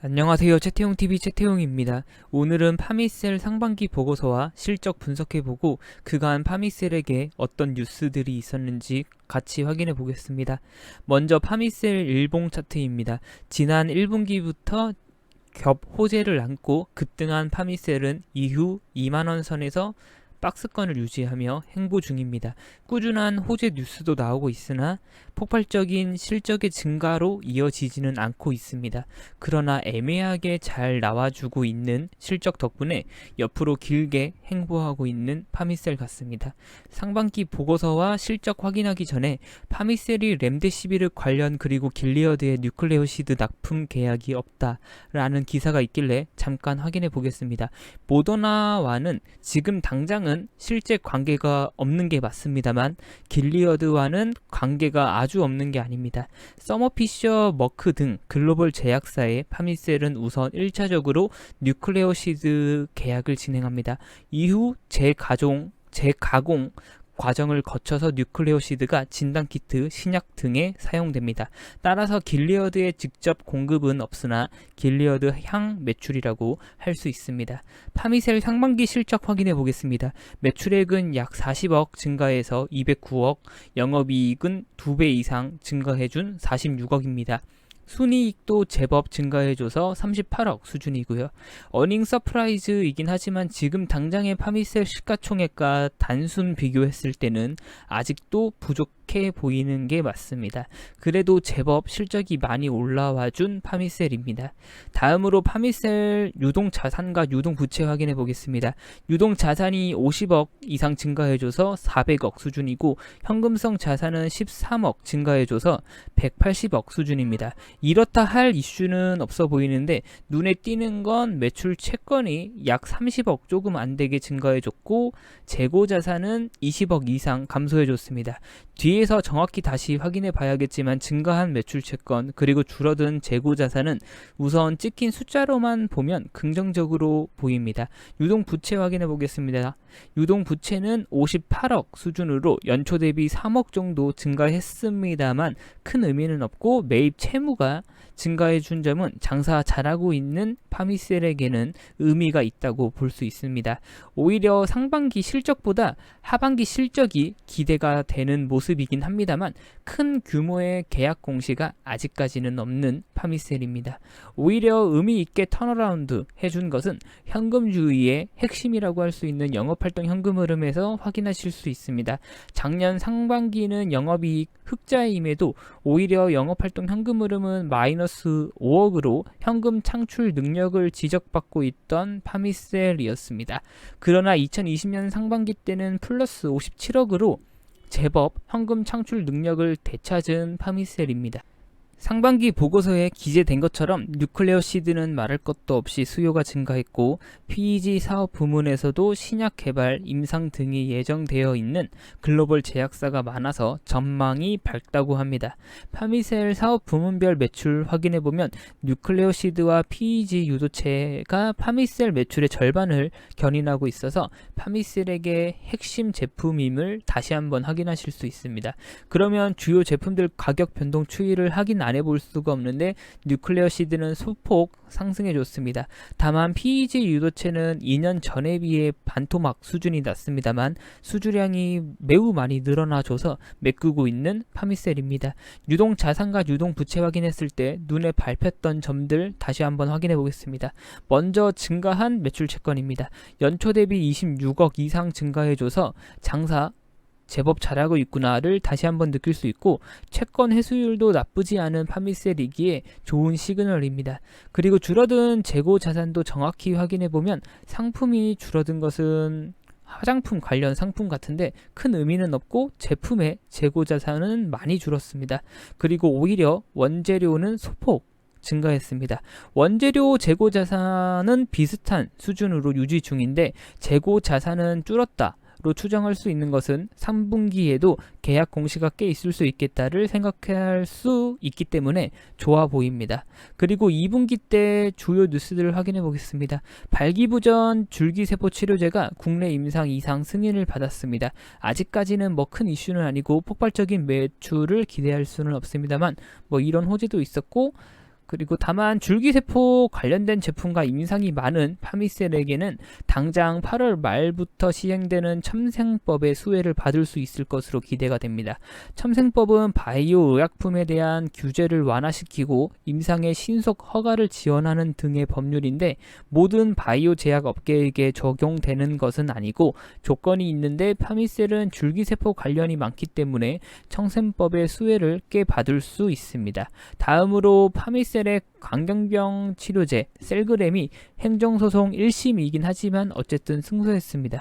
안녕하세요. 채태용TV 채태용입니다. 오늘은 파미셀 상반기 보고서와 실적 분석해보고 그간 파미셀에게 어떤 뉴스들이 있었는지 같이 확인해 보겠습니다. 먼저 파미셀 일봉 차트입니다. 지난 1분기부터 겹 호재를 안고 급등한 파미셀은 이후 2만원 선에서 박스권을 유지하며 행보 중입니다. 꾸준한 호재 뉴스도 나오고 있으나 폭발적인 실적의 증가로 이어지지는 않고 있습니다. 그러나 애매하게 잘 나와주고 있는 실적 덕분에 옆으로 길게 행보하고 있는 파미셀 같습니다. 상반기 보고서와 실적 확인하기 전에 파미셀이 렘데시비르 관련 그리고 길리어드의 뉴클레오시드 납품 계약이 없다라는 기사가 있길래 잠깐 확인해 보겠습니다. 모더나와는 지금 당장은 실제 관계가 없는 게 맞습니다만 길리어드와는 관계가 아주 없는 게 아닙니다. 서머피셔 머크 등 글로벌 제약사의 파미셀은 우선 1차적으로 뉴클레오시드 계약을 진행합니다. 이후 재가공 과정을 거쳐서 뉴클레오시드가 진단키트, 신약 등에 사용됩니다. 따라서 길리어드의 직접 공급은 없으나 길리어드 향 매출이라고 할 수 있습니다. 파미셀 상반기 실적 확인해 보겠습니다. 매출액은 약 40억 증가해서 209억, 영업이익은 2배 이상 증가해준 46억입니다. 순이익도 제법 증가해줘서 38억 수준이고요. 어닝 서프라이즈이긴 하지만 지금 당장의 파미셀 시가총액과 단순 비교했을 때는 아직도 부족해 보이는 게 맞습니다. 그래도 제법 실적이 많이 올라와준 파미셀입니다. 다음으로 파미셀 유동자산과 유동부채 확인해 보겠습니다. 유동자산이 50억 이상 증가해줘서 400억 수준이고 현금성 자산은 13억 증가해줘서 180억 수준입니다. 이렇다 할 이슈는 없어 보이는데 눈에 띄는 건 매출 채권이 약 30억 조금 안 되게 증가해줬고 재고 자산은 20억 이상 감소해줬습니다. 뒤에서 정확히 다시 확인해 봐야겠지만 증가한 매출 채권 그리고 줄어든 재고 자산은 우선 찍힌 숫자로만 보면 긍정적으로 보입니다. 유동 부채 확인해 보겠습니다. 유동 부채는 58억 수준으로 연초 대비 3억 정도 증가했습니다만 큰 의미는 없고 매입 채무가 증가해 준 점은 장사 잘하고 있는 파미셀에게는 의미가 있다고 볼 수 있습니다. 오히려 상반기 실적보다 하반기 실적이 기대가 되는 모습이긴 합니다만 큰 규모의 계약 공시가 아직까지는 없는 파미셀입니다. 오히려 의미 있게 턴어라운드 해준 것은 현금주의의 핵심이라고 할 수 있는 영업활동 현금 흐름에서 확인하실 수 있습니다. 작년 상반기는 영업이익 흑자임에도 오히려 영업활동 현금 흐름은 마이너스 5억으로 현금 창출 능력을 지적받고 있던 파미셀이었습니다. 그러나 2020년 상반기 때는 플러스 57억으로 제법 현금 창출 능력을 되찾은 파미셀입니다. 상반기 보고서에 기재된 것처럼 뉴클레오시드는 말할 것도 없이 수요가 증가했고 PEG 사업 부문에서도 신약 개발, 임상 등이 예정되어 있는 글로벌 제약사가 많아서 전망이 밝다고 합니다. 파미셀 사업 부문별 매출 확인해보면 뉴클레오시드와 PEG 유도체가 파미셀 매출의 절반을 견인하고 있어서 파미셀에게 핵심 제품임을 다시 한번 확인하실 수 있습니다. 그러면 주요 제품들 가격 변동 추이를 확인 안 해볼 수가 없는데 뉴클레오시드는 소폭 상승해줬습니다. 다만 PEG 유도체는 2년 전에 비해 반토막 수준이 낮습니다만 수주량이 매우 많이 늘어나줘서 메꾸고 있는 파미셀입니다. 유동 자산과 유동 부채 확인했을 때 눈에 밟혔던 점들 다시 한번 확인해 보겠습니다. 먼저 증가한 매출 채권입니다. 연초 대비 26억 이상 증가해줘서 장사 제법 잘하고 있구나를 다시 한번 느낄 수 있고 채권 회수율도 나쁘지 않은 파미셀이기에 좋은 시그널입니다. 그리고 줄어든 재고 자산도 정확히 확인해보면 상품이 줄어든 것은 화장품 관련 상품 같은데 큰 의미는 없고 제품의 재고 자산은 많이 줄었습니다. 그리고 오히려 원재료는 소폭 증가했습니다. 원재료 재고 자산은 비슷한 수준으로 유지 중인데 재고 자산은 줄었다 로 추정할 수 있는 것은 3분기에도 계약 공시가 꽤 있을 수 있겠다를 생각할 수 있기 때문에 좋아 보입니다. 그리고 2분기 때 주요 뉴스들을 확인해 보겠습니다. 발기부전 줄기세포 치료제가 국내 임상 이상 승인을 받았습니다. 아직까지는 뭐 큰 이슈는 아니고 폭발적인 매출을 기대할 수는 없습니다만 뭐 이런 호재도 있었고 그리고 다만 줄기세포 관련된 제품과 임상이 많은 파미셀에게는 당장 8월 말부터 시행되는 첨생법의 수혜를 받을 수 있을 것으로 기대가 됩니다. 첨생법은 바이오 의약품에 대한 규제를 완화시키고 임상의 신속 허가를 지원하는 등의 법률인데 모든 바이오 제약 업계에게 적용되는 것은 아니고 조건이 있는데 파미셀은 줄기세포 관련이 많기 때문에 첨생법의 수혜를 꽤 받을 수 있습니다. 다음으로 파미셀의 광견병 치료제 셀그램이 행정소송 1심이긴 하지만 어쨌든 승소했습니다.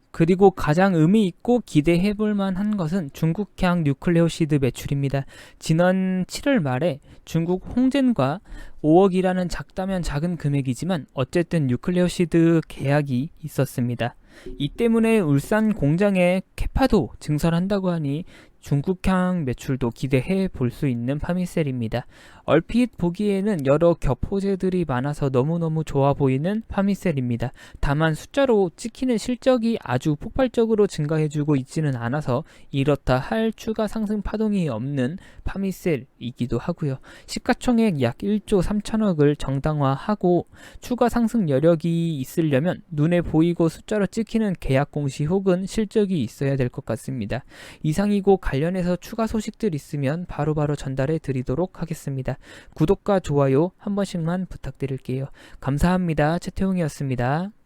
그리고 가장 의미 있고 기대해 볼 만한 것은 중국향 뉴클레오시드 매출입니다. 지난 7월 말에 중국 홍젠과 5억이라는 작다면 작은 금액이지만 어쨌든 뉴클레오시드 계약이 있었습니다. 이 때문에 울산 공장에 캐파도 증설한다고 하니 중국향 매출도 기대해 볼 수 있는 파미셀입니다. 얼핏 보기에는 여러 겹호재들이 많아서 너무너무 좋아 보이는 파미셀입니다. 다만 숫자로 찍히는 실적이 아주 폭발적으로 증가해주고 있지는 않아서 이렇다 할 추가 상승 파동이 없는 파미셀이기도 하고요. 시가총액 약 1조 3천억을 정당화하고 추가 상승 여력이 있으려면 눈에 보이고 숫자로 찍히는 계약 공시 혹은 실적이 있어야 될 것 같습니다. 이상이고 관련해서 추가 소식들 있으면 바로바로 전달해 드리도록 하겠습니다. 구독과 좋아요 한 번씩만 부탁드릴게요. 감사합니다. 최태웅이었습니다.